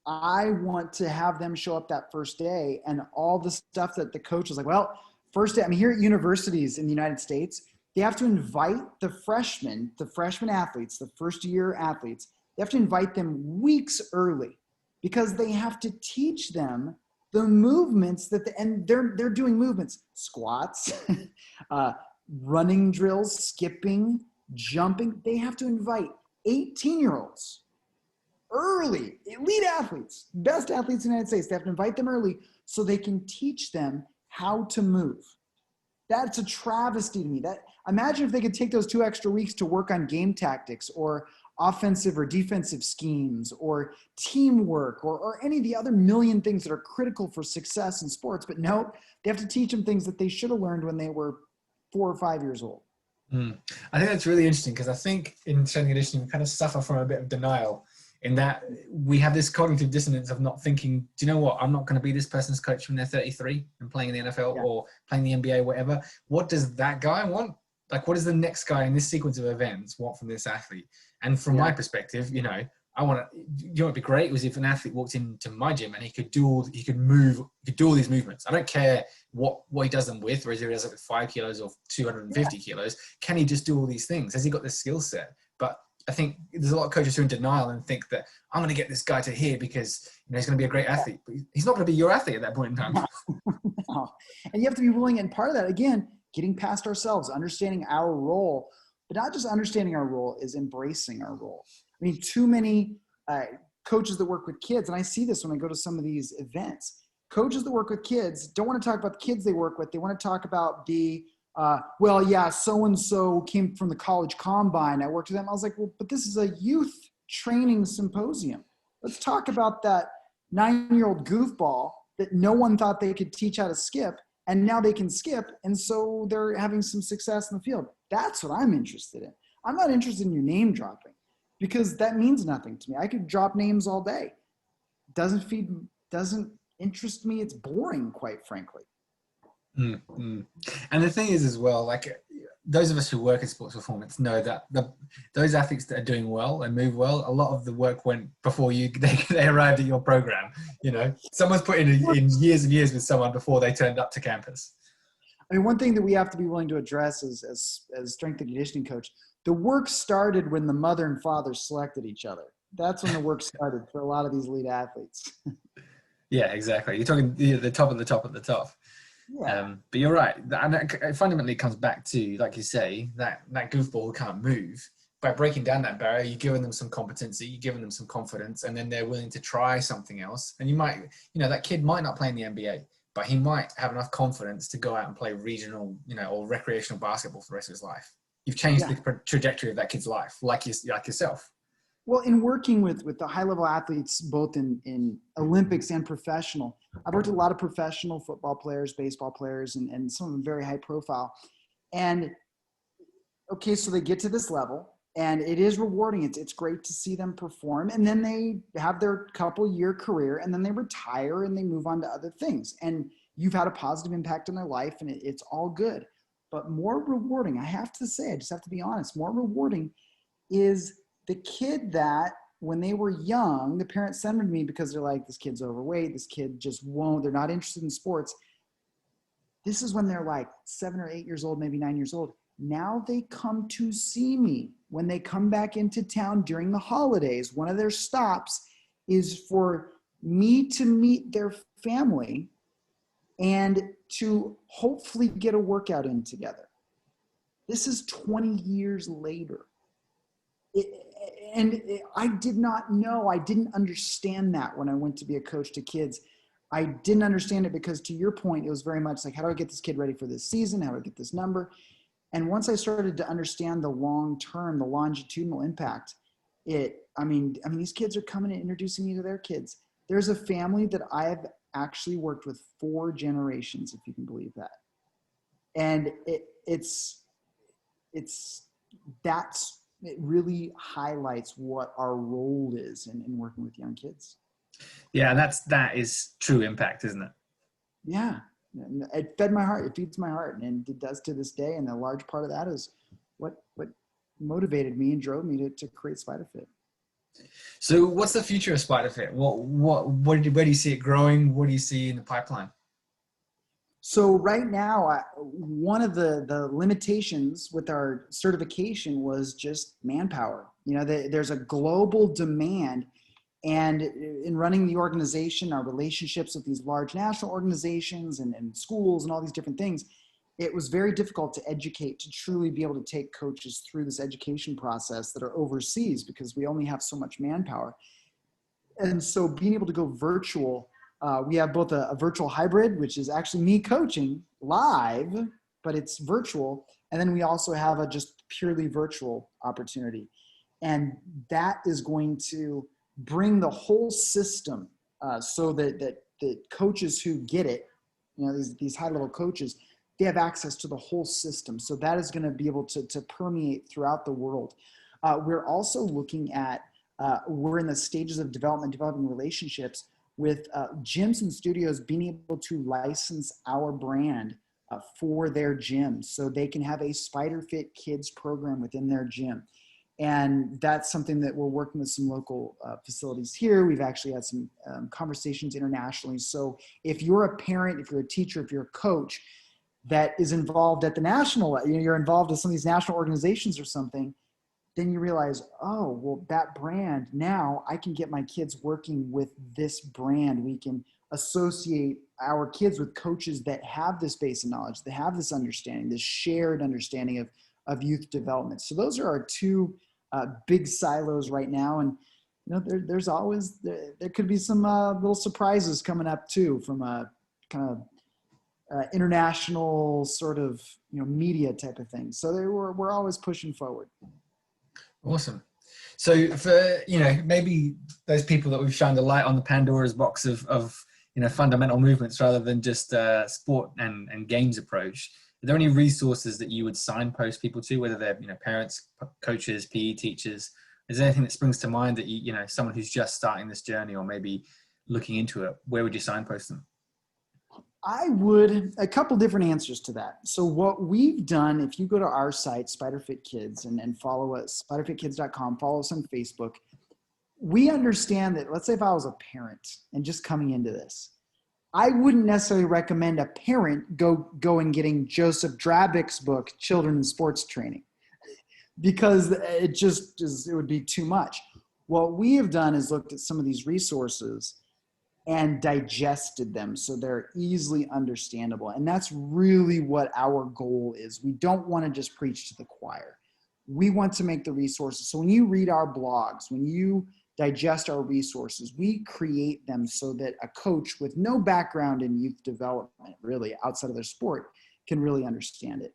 I want to have them show up that first day, and all the stuff that the coach is like, well, First, I mean, here at universities in the United States, they have to invite the freshman athletes, the first year athletes, they have to invite them weeks early because they have to teach them the movements and they're doing movements, squats, running drills, skipping, jumping. They have to invite 18-year-olds early, elite athletes, best athletes in the United States. They have to invite them early so they can teach them how to move. That's a travesty to me. Imagine if they could take those 2 extra weeks to work on game tactics or offensive or defensive schemes or teamwork or any of the other million things that are critical for success in sports. But no, they have to teach them things that they should have learned when they were 4 or 5 years old. I think that's really interesting because I think in strength and conditioning, we kind of suffer from a bit of denial in that we have this cognitive dissonance of not thinking, do you know what, I'm not going to be this person's coach when they're 33 and playing in the NFL or playing the NBA, whatever. What does that guy want? Like, what does the next guy in this sequence of events want from this athlete? And from my perspective, you know what would be great was if an athlete walked into my gym and he could do all these movements. I don't care what he does them with, or if he does it with 5 kilos or 250 kilos. Can he just do all these things? Has he got the skill set? But I think there's a lot of coaches who are in denial and think that I'm going to get this guy to here because he's going to be a great athlete. But he's not going to be your athlete at that point in time. No. And you have to be willing, and part of that, again, getting past ourselves, understanding our role, but not just understanding our role, is embracing our role. I mean, too many coaches that work with kids, and I see this when I go to some of these events, coaches that work with kids don't want to talk about the kids they work with. They want to talk about so-and-so came from the college combine. I worked with them. I was like, well, but this is a youth training symposium. Let's talk about that 9-year-old goofball that no one thought they could teach how to skip, and now they can skip, and so they're having some success in the field. That's what I'm interested in. I'm not interested in your name dropping because that means nothing to me. I could drop names all day. Doesn't interest me. It's boring, quite frankly. And the thing is as well, like those of us who work in sports performance know that those athletes that are doing well and move well, a lot of the work went before they arrived at your program. Someone's put in years and years with someone before they turned up to campus. I mean, one thing that we have to be willing to address as strength and conditioning coach, the work started when the mother and father selected each other. That's when the work started for a lot of these elite athletes. Yeah, exactly. You're talking the top of the top of the top. Yeah. But you're right. And it fundamentally comes back to, like you say, that goofball who can't move. By breaking down that barrier, you're giving them some competency, you're giving them some confidence, and then they're willing to try something else. And you might, that kid might not play in the NBA, but he might have enough confidence to go out and play regional, or recreational basketball for the rest of his life. You've changed the trajectory of that kid's life, like yourself. Well, in working with the high-level athletes, both in Olympics and professional, I've worked with a lot of professional football players, baseball players, and some of them very high profile. And, okay, so they get to this level, and it is rewarding. It's great to see them perform. And then they have their couple-year career, and then they retire, and they move on to other things. And you've had a positive impact on their life, and it's all good. But more rewarding, I have to say, I just have to be honest, more rewarding is the kid that when they were young, the parents sent them to me because they're like, this kid's overweight, this kid just won't, they're not interested in sports. This is when they're like 7 or 8 years old, maybe 9 years old. Now they come to see me. When they come back into town during the holidays, one of their stops is for me to meet their family and to hopefully get a workout in together. This is 20 years later. I did not know, I didn't understand that when I went to be a coach to kids. I didn't understand it because, to your point, it was very much like, how do I get this kid ready for this season? How do I get this number? And once I started to understand the long-term, the longitudinal impact, these kids are coming and introducing me to their kids. There's a family that I have actually worked with 4 generations, if you can believe that. And it really highlights what our role is in working with young kids. Yeah, that is true impact, isn't it? Yeah. It fed my heart. It feeds my heart, and it does to this day. And a large part of that is what motivated me and drove me to create SPIDERfit. So what's the future of SPIDERfit? Where do you see it growing? What do you see in the pipeline? So right now, one of the limitations with our certification was just manpower. You know, there's a global demand, and in running the organization, our relationships with these large national organizations and schools and all these different things, it was very difficult to educate, to truly be able to take coaches through this education process that are overseas, because we only have so much manpower. And so being able to go virtual, we have both a virtual hybrid, which is actually me coaching live, but it's virtual. And then we also have a just purely virtual opportunity. And that is going to bring the whole system, so that the coaches who get it, you know, these high level coaches, they have access to the whole system. So that is going to be able to permeate throughout the world. We're also looking at, we're in the stages of developing relationships with gyms and studios being able to license our brand for their gyms, so they can have a SPIDERfit Kids program within their gym. And that's something that we're working with some local facilities here. We've actually had some conversations internationally. So if you're a parent, if you're a teacher, if you're a coach that is involved at the national, you know, you're involved with some of these national organizations or something, then you realize, oh, well, that brand, now I can get my kids working with this brand. We can associate our kids with coaches that have this base of knowledge, that have this understanding, this shared understanding of youth development. So those are our two big silos right now. And, you know, there's always, there could be some little surprises coming up too, from a kind of international sort of, you know, media type of thing. So we're always pushing forward. Awesome. So for, you know, maybe those people that we've shined a light on the Pandora's box of you know, fundamental movements rather than just sport and games approach, are there any resources that you would signpost people to, whether they're, you know, parents, coaches, PE teachers? Is there anything that springs to mind that you know, someone who's just starting this journey or maybe looking into it, where would you signpost them? I would, a couple different answers to that. So what we've done, if you go to our site, SPIDERfit Kids, and follow us, spiderfitkids.com, follow us on Facebook, we understand that, let's say if I was a parent and just coming into this, I wouldn't necessarily recommend a parent go and getting Joseph Drabick's book, Children in Sports Training, because it just is, it would be too much. What we have done is looked at some of these resources and digested them so they're easily understandable. And that's really what our goal is. We don't want to just preach to the choir. We want to make the resources. So when you read our blogs, when you digest our resources, we create them so that a coach with no background in youth development, really outside of their sport, can really understand it.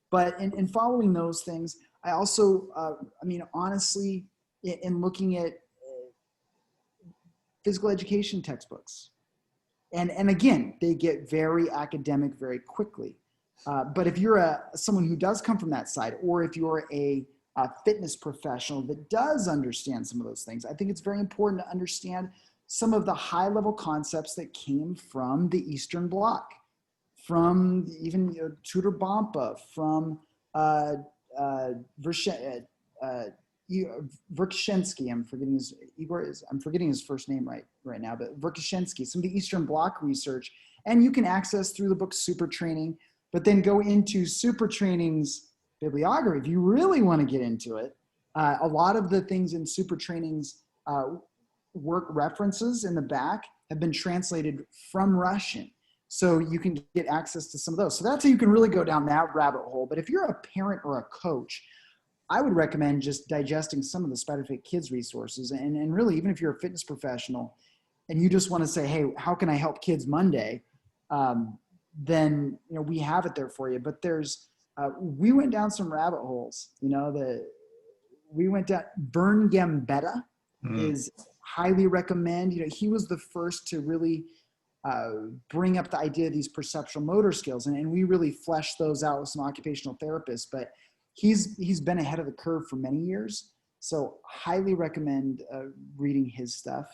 But in following those things, I also, I mean, honestly, in looking at physical education textbooks. And again, they get very academic very quickly. But if you're someone who does come from that side, or if you're a fitness professional that does understand some of those things, I think it's very important to understand some of the high-level concepts that came from the Eastern Bloc, from even Tudor Bompa, from Verkhoshansky, I'm forgetting his first name right now, but Verkhoshansky, some of the Eastern Bloc research, and you can access through the book Super Training, but then go into Super Training's bibliography if you really want to get into it. A lot of the things in Super Training's work references in the back have been translated from Russian, so you can get access to some of those. So that's how you can really go down that rabbit hole. But if you're a parent or a coach, I would recommend just digesting some of the SPIDERfit Kids resources. And really, even if you're a fitness professional and you just want to say, hey, how can I help kids Monday? Then, you know, we have it there for you. But there's, we went down some rabbit holes, you know, we went down, Vern Gambetta is highly recommend. You know, he was the first to really bring up the idea of these perceptual motor skills. And we really fleshed those out with some occupational therapists. But he's been ahead of the curve for many years, so highly recommend reading his stuff.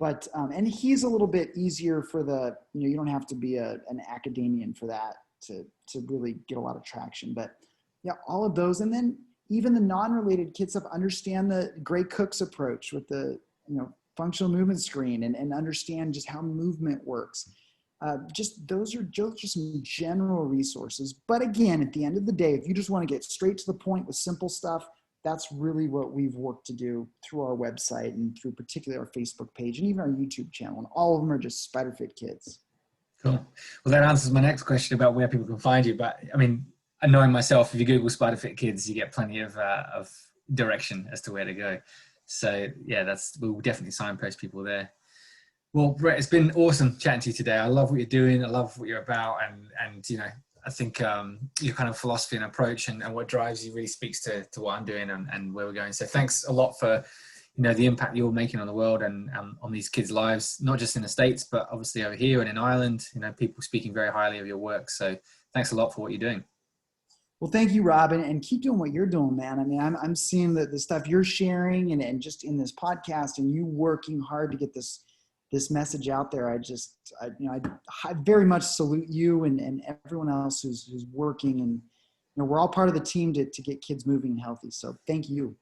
But and he's a little bit easier for the, you know, you don't have to be an academician for that to really get a lot of traction. But yeah, all of those, and then even the non-related kid stuff. Understand the Gray Cook's approach with the, you know, functional movement screen, and understand just how movement works. Those are just some general resources. But again, at the end of the day, if you just want to get straight to the point with simple stuff, that's really what we've worked to do through our website and through particularly our Facebook page and even our YouTube channel. And all of them are just SPIDERfit Kids. Cool. Well, that answers my next question about where people can find you. But I mean, knowing myself, if you Google SPIDERfit Kids, you get plenty of direction as to where to go. So yeah, we'll definitely signpost people there. Well, Brett, it's been awesome chatting to you today. I love what you're doing. I love what you're about. And you know, I think your kind of philosophy and approach and what drives you really speaks to what I'm doing and where we're going. So thanks a lot for, you know, the impact you're making on the world and on these kids' lives, not just in the States, but obviously over here and in Ireland, you know, people speaking very highly of your work. So thanks a lot for what you're doing. Well, thank you, Robin, and keep doing what you're doing, man. I mean, I'm seeing the stuff you're sharing and just in this podcast and you working hard to get this message out there. I very much salute you and everyone else who's working, and you know, we're all part of the team to get kids moving and healthy. So thank you.